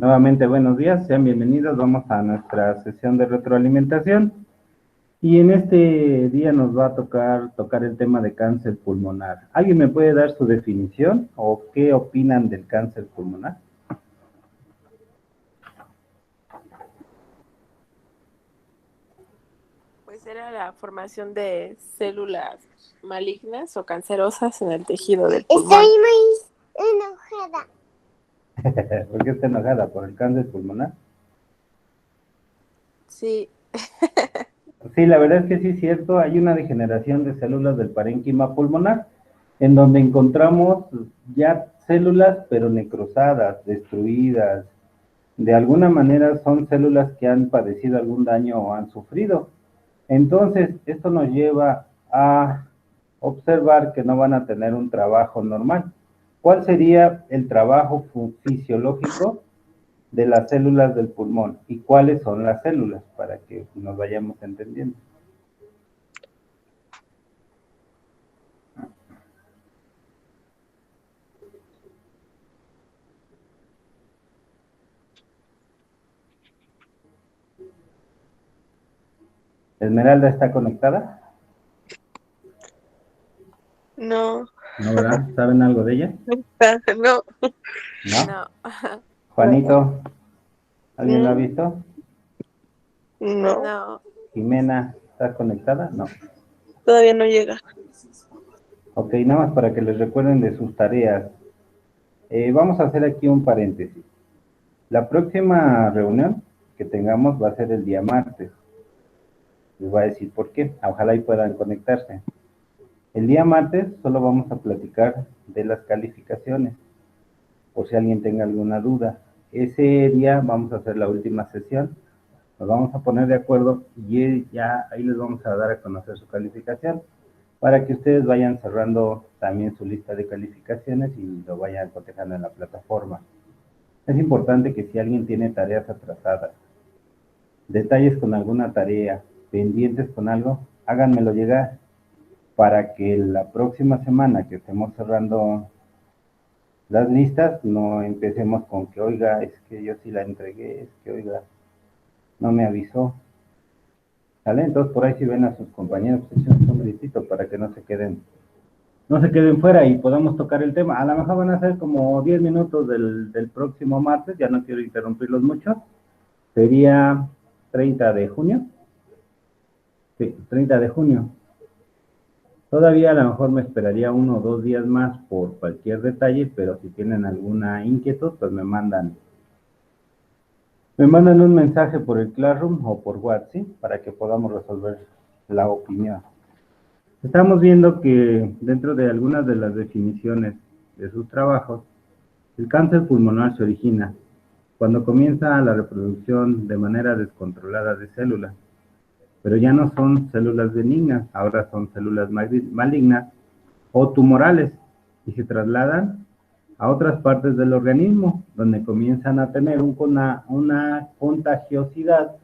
Nuevamente, buenos días, sean bienvenidos. Vamos a nuestra sesión de retroalimentación. Y en este día nos va a tocar el tema de cáncer pulmonar. ¿Alguien me puede dar su definición o qué opinan del cáncer pulmonar? Pues era la formación de células malignas o cancerosas en el tejido del pulmón. Estoy muy enojada. ¿Por qué está enojada? ¿Por el cáncer pulmonar? Sí. Sí, la verdad es que sí es cierto. Hay una degeneración de células del parénquima pulmonar, en donde encontramos ya células pero necrosadas, destruidas. De alguna manera son células que han padecido algún daño o han sufrido. Entonces, esto nos lleva a observar que no van a tener un trabajo normal. ¿Cuál sería el trabajo fisiológico de las células del pulmón? ¿Y cuáles son las células? Para que nos vayamos entendiendo. ¿Esmeralda está conectada? No. ¿No, verdad? ¿Saben algo de ella? No. ¿No? No. Juanito, ¿alguien lo ha visto? No. No. Jimena, ¿está conectada? No. Todavía no llega. Ok, nada más para que les recuerden de sus tareas. Vamos a hacer aquí un paréntesis. La próxima reunión que tengamos va a ser el día martes. Les voy a decir por qué. Ojalá y puedan conectarse. El día martes solo vamos a platicar de las calificaciones, por si alguien tenga alguna duda. Ese día vamos a hacer la última sesión. Nos vamos a poner de acuerdo y ya ahí les vamos a dar a conocer su calificación para que ustedes vayan cerrando también su lista de calificaciones y lo vayan cotejando en la plataforma. Es importante que si alguien tiene tareas atrasadas, detalles con alguna tarea, pendientes con algo, háganmelo llegar para que la próxima semana que estemos cerrando las listas no empecemos con que, oiga, es que yo sí la entregué, es que, oiga, no me avisó. ¿Sale? Entonces por ahí si ven a sus compañeros, pues echen un gritito para que no se queden fuera y podamos tocar el tema. A lo mejor van a ser como 10 minutos del próximo martes, ya no quiero interrumpirlos mucho. Sería 30 de junio. Sí, 30 de junio. Todavía a lo mejor me esperaría 1 o 2 días más por cualquier detalle, pero si tienen alguna inquietud, pues me mandan un mensaje por el Classroom o por WhatsApp, ¿sí? Para que podamos resolver la opinión. Estamos viendo que dentro de algunas de las definiciones de sus trabajos, el cáncer pulmonar se origina cuando comienza la reproducción de manera descontrolada de células, pero ya no son células benignas, ahora son células malignas o tumorales y se trasladan a otras partes del organismo, donde comienzan a tener una contagiosidad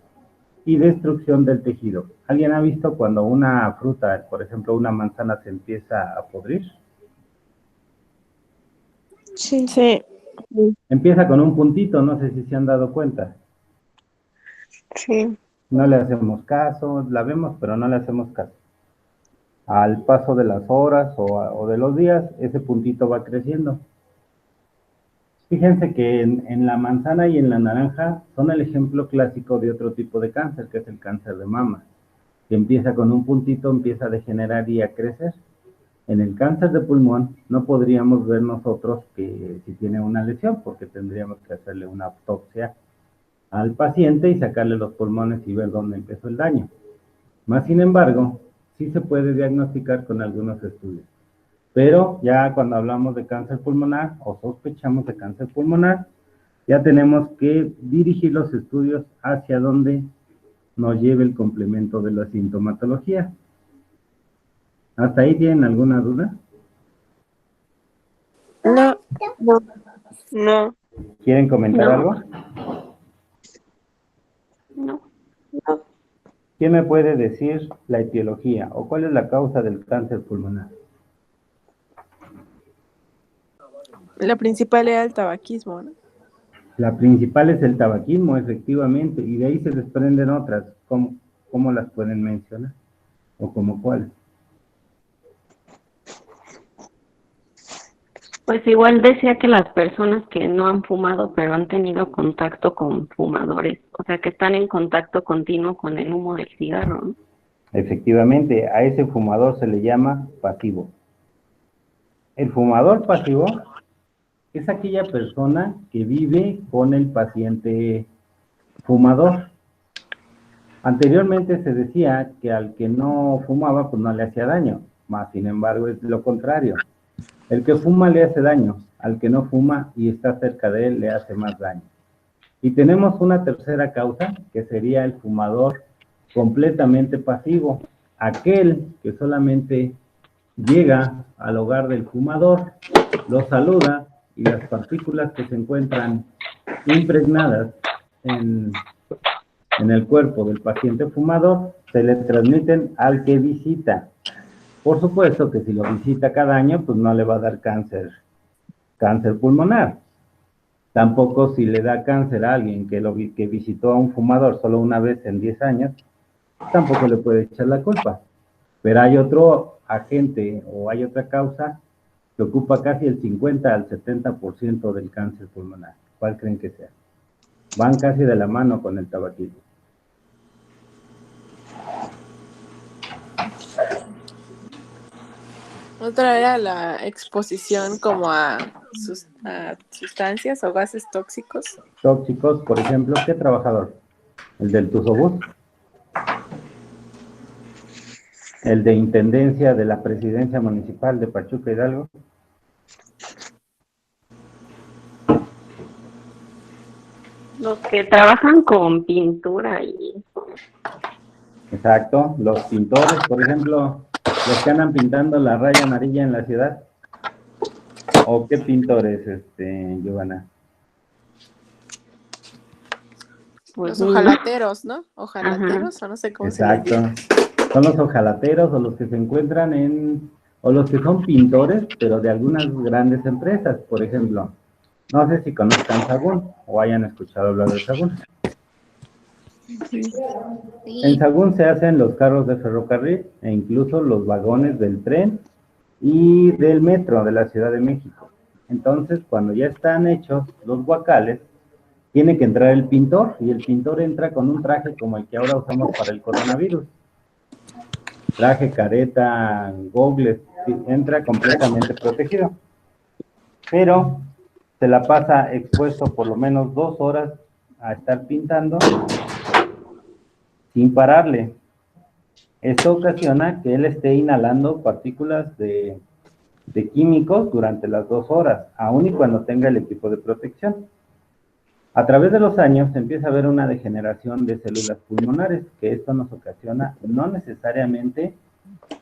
y destrucción del tejido. ¿Alguien ha visto cuando una fruta, por ejemplo una manzana, se empieza a podrir? Sí. Sí. Empieza con un puntito, no sé si se han dado cuenta. Sí. No le hacemos caso, la vemos, pero no le hacemos caso. Al paso de las horas o de los días, ese puntito va creciendo. Fíjense que en la manzana y en la naranja son el ejemplo clásico de otro tipo de cáncer, que es el cáncer de mama, que empieza con un puntito, empieza a degenerar y a crecer. En el cáncer de pulmón no podríamos ver nosotros que si tiene una lesión, porque tendríamos que hacerle una autopsia al paciente y sacarle los pulmones y ver dónde empezó el daño. Más sin embargo, sí se puede diagnosticar con algunos estudios. Pero ya cuando hablamos de cáncer pulmonar o sospechamos de cáncer pulmonar, ya tenemos que dirigir los estudios hacia donde nos lleve el complemento de la sintomatología. ¿Hasta ahí tienen alguna duda? No. No. No. ¿Quieren comentar algo? No. No. ¿Quién me puede decir la etiología o cuál es la causa del cáncer pulmonar? La principal era el tabaquismo, ¿no? La principal es el tabaquismo, efectivamente, y de ahí se desprenden otras. ¿Cómo las pueden mencionar? ¿O como cuáles? Pues igual decía que las personas que no han fumado pero han tenido contacto con fumadores, o sea que están en contacto continuo con el humo del cigarro, ¿no? Efectivamente, a ese fumador se le llama pasivo. El fumador pasivo es aquella persona que vive con el paciente fumador. Anteriormente se decía que al que no fumaba, pues no le hacía daño, más sin embargo es lo contrario. El que fuma le hace daño, al que no fuma y está cerca de él le hace más daño. Y tenemos una tercera causa, que sería el fumador completamente pasivo, aquel que solamente llega al hogar del fumador, lo saluda y las partículas que se encuentran impregnadas en el cuerpo del paciente fumador se le transmiten al que visita. Por supuesto que si lo visita cada año, pues no le va a dar cáncer pulmonar. Tampoco si le da cáncer a alguien que visitó a un fumador solo una vez en 10 años, tampoco le puede echar la culpa. Pero hay otro agente o hay otra causa que ocupa casi el 50 al 70% del cáncer pulmonar. ¿Cuál creen que sea? Van casi de la mano con el tabaquismo. Otra era la exposición como a sustancias o gases tóxicos. Tóxicos, por ejemplo, ¿qué trabajador? ¿El del Tuzobús? ¿El de Intendencia de la Presidencia Municipal de Pachuca Hidalgo? Los que trabajan con pintura y... Exacto, los pintores, por ejemplo, los que andan pintando la raya amarilla en la ciudad. ¿O qué pintores, Giovanna? Pues, Los ojalateros, ¿no? Ojalateros, o no sé cómo se llama. Exacto. Son los ojalateros o los que se encuentran o los que son pintores, pero de algunas grandes empresas, por ejemplo. No sé si conozcan Sagún o hayan escuchado hablar de Sagún. En Sagún se hacen los carros de ferrocarril e incluso los vagones del tren y del metro de la Ciudad de México. Entonces, cuando ya están hechos los guacales, tiene que entrar el pintor y el pintor entra con un traje como el que ahora usamos para el coronavirus. Traje, careta, gogles, entra completamente protegido. Pero se la pasa expuesto por lo menos 2 horas a estar pintando sin pararle. Esto ocasiona que él esté inhalando partículas de químicos durante las 2 horas, aun y cuando tenga el equipo de protección. A través de los años se empieza a ver una degeneración de células pulmonares, que esto nos ocasiona no necesariamente,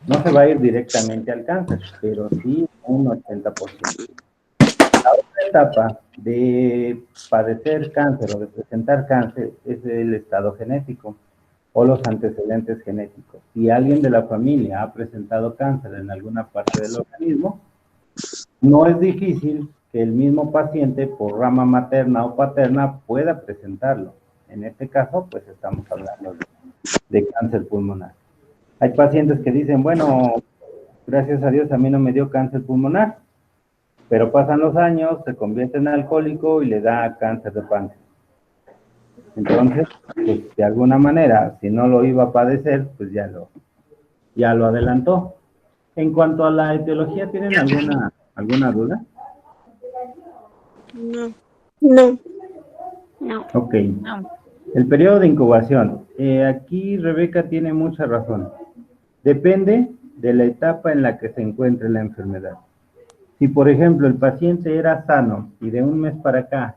no se va a ir directamente al cáncer, pero sí un 80%. La otra etapa de padecer cáncer o de presentar cáncer es el estado genético o los antecedentes genéticos. Si alguien de la familia ha presentado cáncer en alguna parte del organismo, no es difícil que el mismo paciente por rama materna o paterna pueda presentarlo. En este caso, pues estamos hablando de cáncer pulmonar. Hay pacientes que dicen, bueno, gracias a Dios a mí no me dio cáncer pulmonar, pero pasan los años, se convierte en alcohólico y le da cáncer de páncreas. Entonces, pues de alguna manera, si no lo iba a padecer, pues ya lo adelantó. En cuanto a la etiología, ¿tienen alguna duda? No. No. no, Ok. no. El periodo de incubación. Aquí Rebeca tiene mucha razón. Depende de la etapa en la que se encuentre la enfermedad. Si, por ejemplo, el paciente era sano y de un mes para acá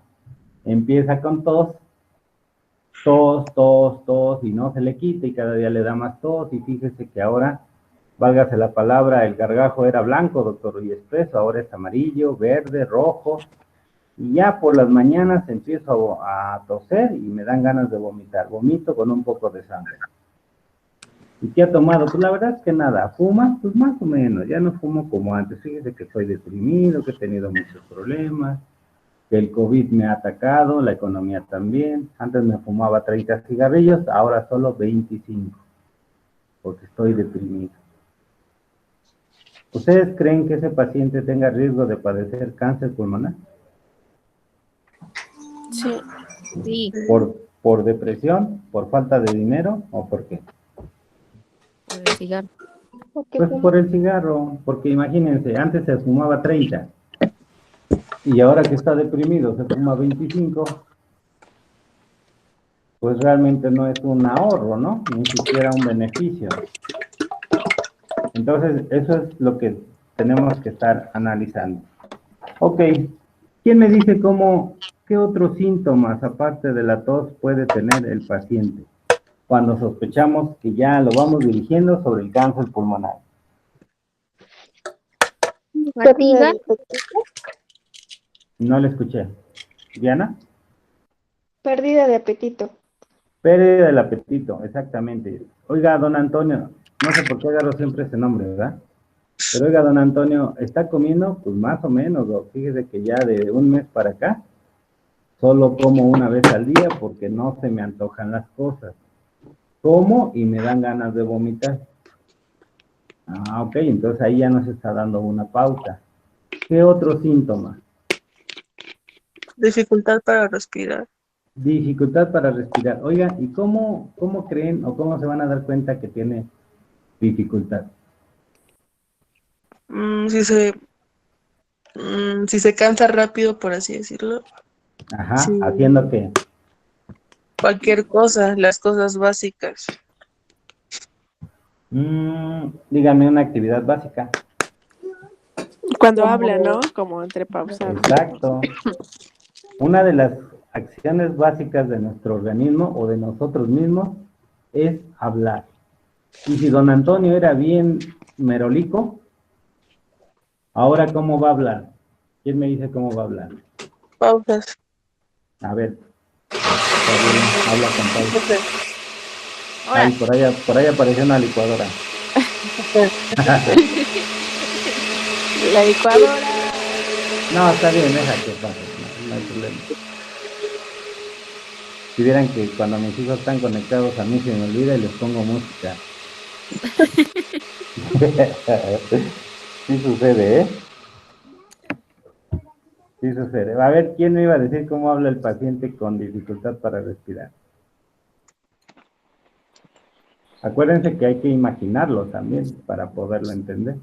empieza con tos, y no se le quita y cada día le da más tos, y fíjese que ahora, válgase la palabra, el gargajo era blanco, doctor, y espeso, ahora es amarillo, verde, rojo, y ya por las mañanas empiezo a toser y me dan ganas de vomitar, vomito con un poco de sangre. ¿Y qué ha tomado? Pues la verdad es que nada. ¿Fuma? Pues más o menos, ya no fumo como antes. Fíjese que estoy deprimido, que he tenido muchos problemas. que el COVID me ha atacado, la economía también. Antes me fumaba 30 cigarrillos, ahora solo 25, porque estoy deprimido. ¿Ustedes creen que ese paciente tenga riesgo de padecer cáncer pulmonar? Sí. Sí, ¿Por depresión, por falta de dinero o por qué? por el cigarro. Pues por el cigarro, porque imagínense, antes se fumaba 30 y ahora que está deprimido se fuma 25, pues realmente no es un ahorro, ¿no? Ni siquiera un beneficio. Entonces, eso es lo que tenemos que estar analizando. Ok, ¿quién me dice qué otros síntomas, aparte de la tos, puede tener el paciente cuando sospechamos que ya lo vamos dirigiendo sobre el cáncer pulmonar? Fatiga. No le escuché. ¿Diana? Pérdida de apetito. Pérdida del apetito, exactamente. Oiga, don Antonio, no sé por qué agarro siempre ese nombre, ¿verdad? Pero oiga, don Antonio, ¿está comiendo? Pues más o menos, fíjese que ya de un mes para acá, solo como una vez al día porque no se me antojan las cosas. Como y me dan ganas de vomitar. Ah, ok, entonces ahí ya nos está dando una pauta. ¿Qué otro síntoma? Dificultad para respirar. Dificultad para respirar. Oiga, ¿y cómo creen o cómo se van a dar cuenta que tiene dificultad? Si se cansa rápido, por así decirlo. Ajá, Sí. ¿haciendo qué? Cualquier cosa, las cosas básicas. Dígame una actividad básica. Cuando habla, ¿no? Como entre pausadas. Exacto. Una de las acciones básicas de nuestro organismo o de nosotros mismos es hablar. Y si don Antonio era bien merolico, ahora ¿cómo va a hablar? ¿Quién me dice cómo va a hablar? Pausas. A ver, está bien, habla con pausa. Ahora, Ay, por ahí apareció una licuadora. la licuadora. No, está bien, deja que pase, no hay problema. Si vieran que cuando mis hijos están conectados a mí se me olvida y les pongo música. Sí sucede, ¿eh? Sí sucede. A ver, ¿quién me iba a decir cómo habla el paciente con dificultad para respirar? Acuérdense que hay que imaginarlo también para poderlo entender.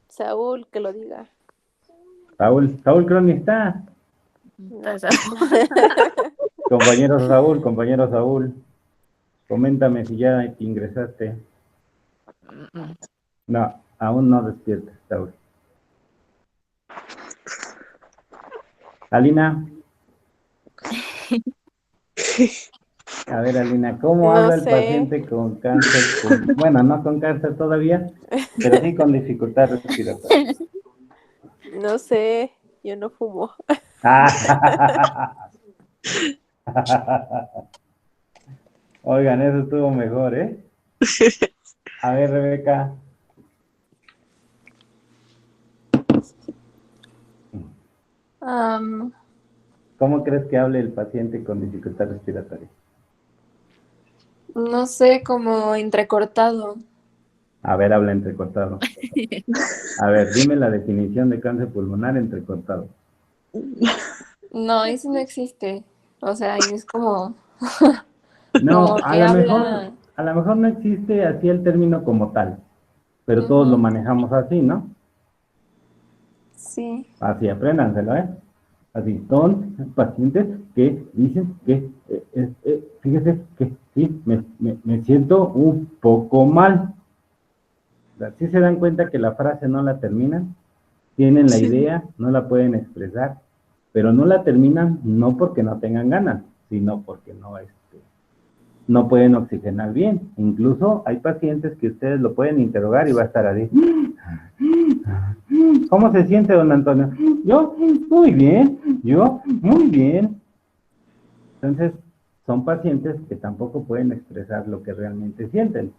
Saúl, que lo diga. Saúl Crony está. Compañero Saúl, coméntame si ya ingresaste. No, aún no despierta, Saúl. Alina. A ver, Alina, ¿cómo No habla el sé. paciente con cáncer? Bueno, no con cáncer todavía, pero sí con dificultad respiratoria. No sé, yo no fumo. Oigan, eso estuvo mejor, ¿eh? A ver, Rebeca. ¿Cómo crees que hable el paciente con dificultad respiratoria? No sé, como entrecortado. A ver, habla entrecortado. A ver, dime la definición de cáncer pulmonar entrecortado. No, eso no existe. O sea, es como, No, como que habla. a lo mejor no existe así el término como tal, pero todos lo manejamos así, ¿no? Sí. Así, apréndanselo, ¿eh? Así, son pacientes que dicen que, fíjese que sí, me siento un poco mal. ¿Sí se dan cuenta que la frase no la terminan? Tienen la idea, no la pueden expresar, pero no la terminan no porque no tengan ganas, sino porque no pueden oxigenar bien. Incluso hay pacientes que ustedes lo pueden interrogar y va a estar así. ¿Cómo se siente, don Antonio? Yo, muy bien. Yo, muy bien. Entonces, son pacientes que tampoco pueden expresar lo que realmente sienten.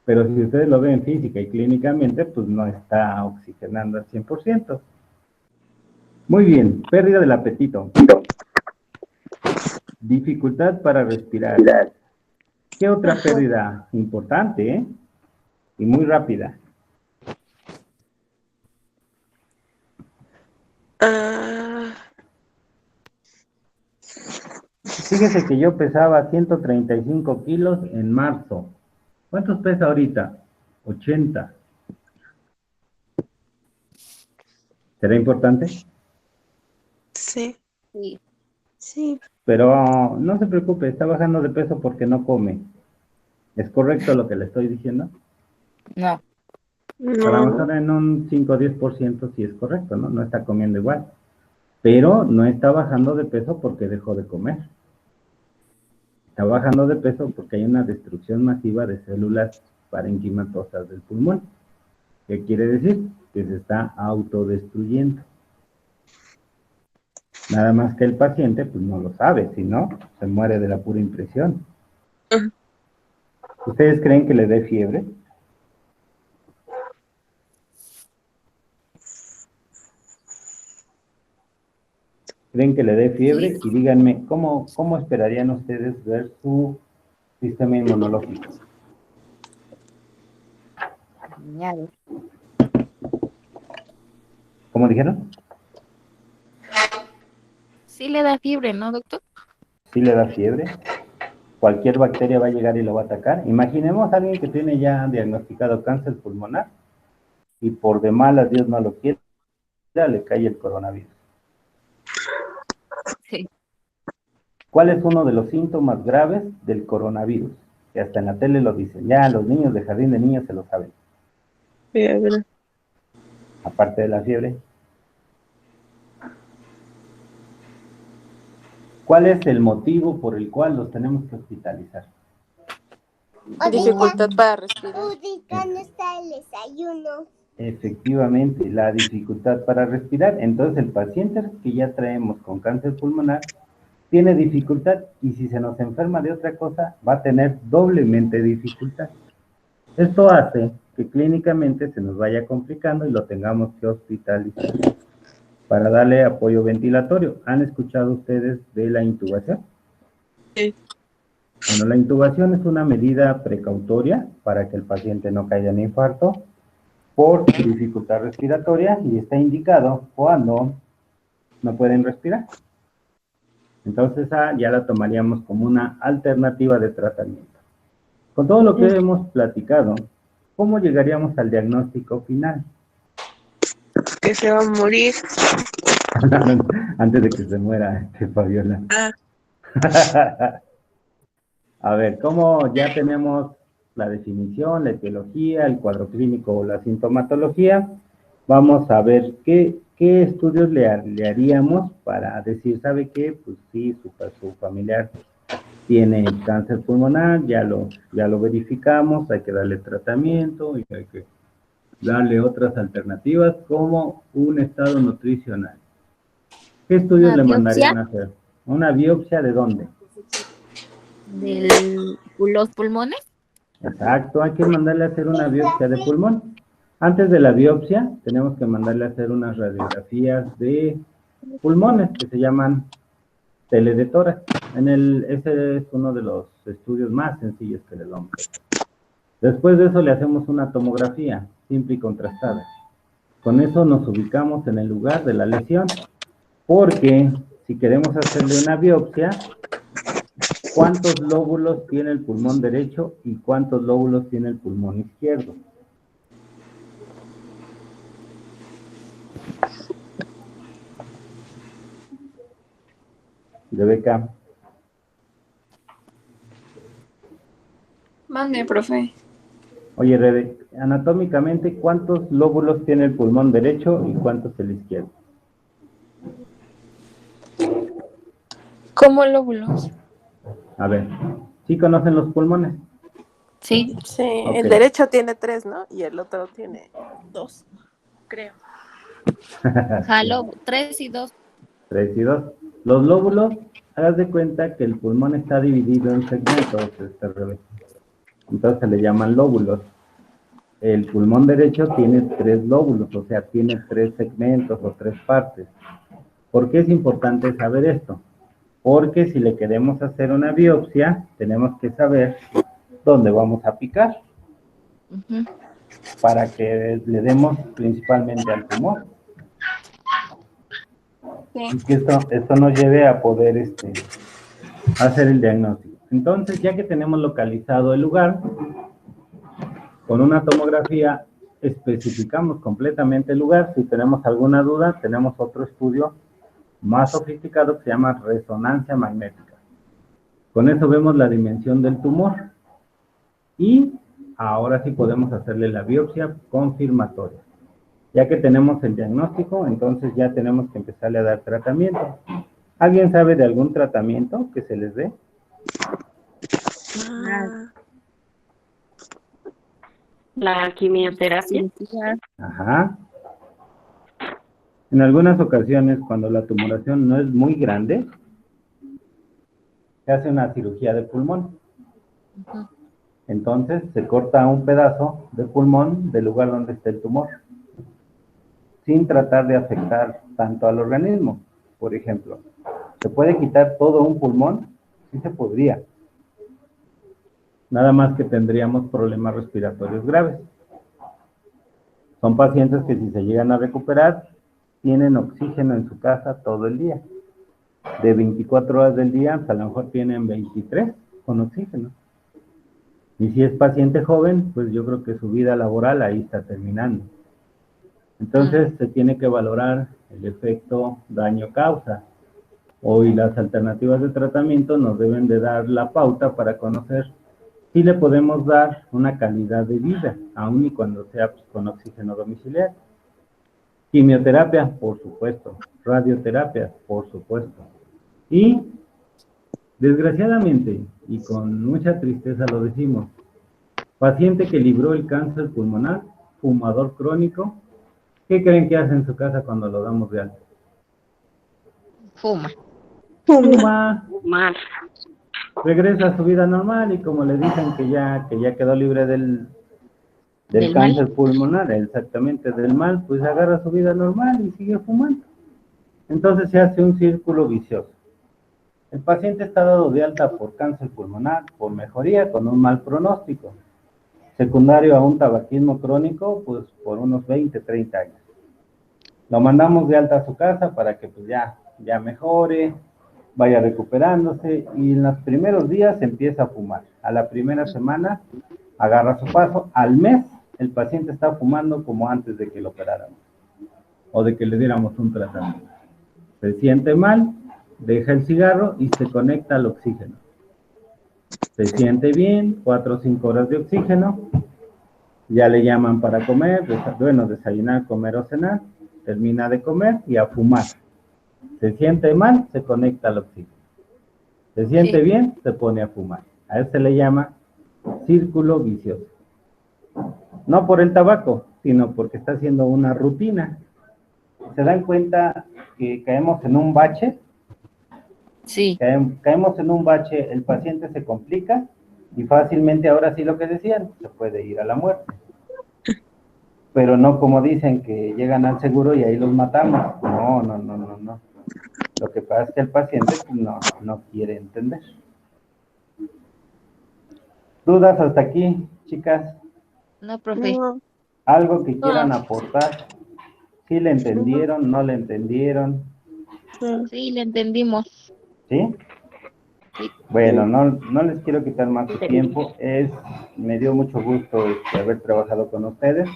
Pero si ustedes lo ven física y clínicamente, pues no está oxigenando al 100%. Muy bien, pérdida del apetito. Dificultad para respirar. ¿Qué otra pérdida importante, y muy rápida? Ah, Fíjese que yo pesaba 135 kilos en marzo. ¿Cuántos pesa ahorita? 80. ¿Será importante? sí. Sí. Sí. Pero no se preocupe, está bajando de peso porque no come. ¿Es correcto lo que le estoy diciendo? No. A lo No. mejor en un 5 o 10% sí es correcto, ¿no? No está comiendo igual. Pero no está bajando de peso porque dejó de comer. Está bajando de peso porque hay una destrucción masiva de células parenquimatosas del pulmón. ¿Qué quiere decir? Que se está autodestruyendo. Nada más que el paciente pues no lo sabe, si no, se muere de la pura impresión. Ujú. ¿Ustedes creen que le dé fiebre? ¿Creen que le dé fiebre? Y díganme, ¿cómo esperarían ustedes ver su sistema inmunológico? Dañado. ¿Cómo dijeron? Sí le da fiebre, ¿no, doctor? ¿Sí le da fiebre? Cualquier bacteria va a llegar y lo va a atacar. Imaginemos a alguien que tiene ya diagnosticado cáncer pulmonar y por de malas, Dios no lo quiera, le cae el coronavirus. Sí. ¿Cuál es uno de los síntomas graves del coronavirus? Que hasta en la tele lo dicen, ya los niños de jardín de niños se lo saben. Fiebre. Aparte de la fiebre. ¿Cuál es el motivo por el cual los tenemos que hospitalizar? Dificultad para respirar. Ahorita no está el desayuno. Efectivamente, la dificultad para respirar. Entonces el paciente que ya traemos con cáncer pulmonar tiene dificultad y si se nos enferma de otra cosa va a tener doblemente dificultad. Esto hace que clínicamente se nos vaya complicando y lo tengamos que hospitalizar para darle apoyo ventilatorio. ¿Han escuchado ustedes de la intubación? Sí. Bueno, la intubación es una medida precautoria para que el paciente no caiga en infarto por dificultad respiratoria y está indicado cuando no pueden respirar. Entonces ya la tomaríamos como una alternativa de tratamiento. Con todo lo que hemos platicado, ¿cómo llegaríamos al diagnóstico final? Que se va a morir. Antes de que se muera Fabiola. Ah, A ver, ¿cómo ya tenemos la definición, la etiología, el cuadro clínico o la sintomatología? Vamos a ver qué estudios le haríamos para decir, ¿sabe qué? Pues sí, su familiar tiene cáncer pulmonar, ya lo verificamos, hay que darle tratamiento y hay que darle otras alternativas como un estado nutricional. ¿Qué estudios le mandarían a hacer? ¿Una biopsia de dónde? ¿De los pulmones? Exacto, hay que mandarle a hacer una biopsia de pulmón. Antes de la biopsia, tenemos que mandarle a hacer unas radiografías de pulmones que se llaman tele de tórax. Ese es uno de los estudios más sencillos que le vamos a hacer. Después de eso le hacemos una tomografía simple y contrastada. Con eso nos ubicamos en el lugar de la lesión, porque si queremos hacerle una biopsia, ¿cuántos lóbulos tiene el pulmón derecho y cuántos lóbulos tiene el pulmón izquierdo? Rebeca. Mande, profe. Oye, Rebeca, anatómicamente, ¿cuántos lóbulos tiene el pulmón derecho y cuántos el izquierdo? ¿Cómo lóbulos? A ver, ¿sí conocen los pulmones? Sí. Sí, Ok. el derecho tiene 3, ¿no? Y el otro tiene 2, creo. Jaló 3 y 2. 3 y 2. Los lóbulos, hagas de cuenta que el pulmón está dividido en segmentos, Rebeca. Entonces se le llaman lóbulos. El pulmón derecho tiene 3 lóbulos, o sea, tiene 3 segmentos o 3 partes. ¿Por qué es importante saber esto? Porque si le queremos hacer una biopsia, tenemos que saber dónde vamos a picar Ujú. para que le demos principalmente al tumor. Y que esto nos lleve a poder hacer el diagnóstico. Entonces, ya que tenemos localizado el lugar, con una tomografía especificamos completamente el lugar. Si tenemos alguna duda, tenemos otro estudio más sofisticado que se llama resonancia magnética. Con eso vemos la dimensión del tumor y ahora sí podemos hacerle la biopsia confirmatoria. Ya que tenemos el diagnóstico, entonces ya tenemos que empezarle a dar tratamiento. ¿Alguien sabe de algún tratamiento que se les dé? La quimioterapia. Ajá. En algunas ocasiones, cuando la tumoración no es muy grande, se hace una cirugía de pulmón. Entonces, se corta un pedazo de pulmón del lugar donde está el tumor, sin tratar de afectar tanto al organismo. Por ejemplo, ¿se puede quitar todo un pulmón? Sí se podría. Nada más que tendríamos problemas respiratorios graves. Son pacientes que si se llegan a recuperar, tienen oxígeno en su casa todo el día. De 24 horas del día, a lo mejor tienen 23 con oxígeno. Y si es paciente joven, pues yo creo que su vida laboral ahí está terminando. Entonces, se tiene que valorar el efecto daño-causa. Hoy las alternativas de tratamiento nos deben de dar la pauta para conocer si le podemos dar una calidad de vida, aun y cuando sea pues, con oxígeno domiciliario. Quimioterapia, por supuesto. Radioterapia, por supuesto. Y, desgraciadamente, y con mucha tristeza lo decimos, paciente que libró el cáncer pulmonar, fumador crónico, ¿qué creen que hace en su casa cuando lo damos de alta? Fuma. Fuma. Mal. Regresa a su vida normal y como le dicen que ya quedó libre del cáncer pulmonar, exactamente del mal, pues agarra su vida normal y sigue fumando. Entonces se hace un círculo vicioso. El paciente está dado de alta por cáncer pulmonar, por mejoría, con un mal pronóstico. Secundario a un tabaquismo crónico, pues por unos 20, 30 años. Lo mandamos de alta a su casa para que pues ya mejore, vaya recuperándose y en los primeros días empieza a fumar. A la primera semana agarra su paso. Al mes el paciente está fumando como antes de que lo operáramos o de que le diéramos un tratamiento. Se siente mal, deja el cigarro y se conecta al oxígeno. Se siente bien, 4 o 5 horas de oxígeno, ya le llaman para comer, desayunar, comer o cenar, termina de comer y a fumar. Se siente mal, se conecta al oxígeno. Se siente bien, se pone a fumar. A eso se le llama círculo vicioso. No por el tabaco, sino porque está haciendo una rutina. ¿Se dan cuenta que caemos en un bache? Sí. Caemos en un bache, el paciente se complica y fácilmente, ahora sí lo que decían, se puede ir a la muerte. Pero no como dicen que llegan al seguro y ahí los matamos. No. Lo que pasa es que el paciente no quiere entender. ¿Dudas hasta aquí, chicas? No, profe. ¿Algo que quieran aportar? ¿Sí le entendieron? ¿No le entendieron? Sí, le entendimos. ¿Sí? Sí. Bueno, no les quiero quitar más su tiempo. Me dio mucho gusto haber trabajado con ustedes.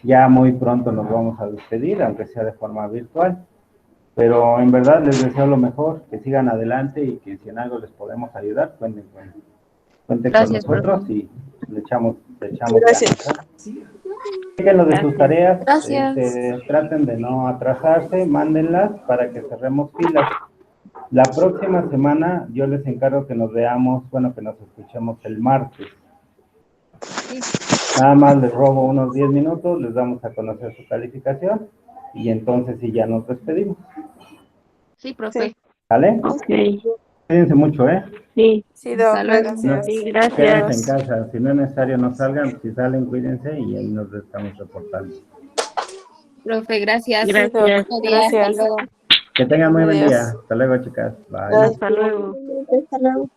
Ya muy pronto nos vamos a despedir, aunque sea de forma virtual. Pero en verdad les deseo lo mejor, que sigan adelante y que si en algo les podemos ayudar, cuenten con nosotros y le echamos Gracias. ganas, ¿eh? Sigan lo de sus tareas, Gracias. traten de no atrasarse, mándenlas para que cerremos filas. La próxima semana yo les encargo que nos veamos, que nos escuchemos el martes. Nada más les robo unos 10 minutos, les damos a conocer su calificación y entonces sí ya nos despedimos. Sí, profe. ¿Vale? Ok. Cuídense mucho, ¿eh? Sí. Sí, Doc, Hasta luego. gracias. Sí, Quédense gracias. en casa. Si no es necesario, no salgan. Si salen, cuídense y ahí nos estamos reportando. Profe, gracias. Gracias. Buenos días, hasta Gracias. luego. Que tengan muy buen día. Adiós. Hasta luego, chicas. Bye. Hasta luego. Hasta luego.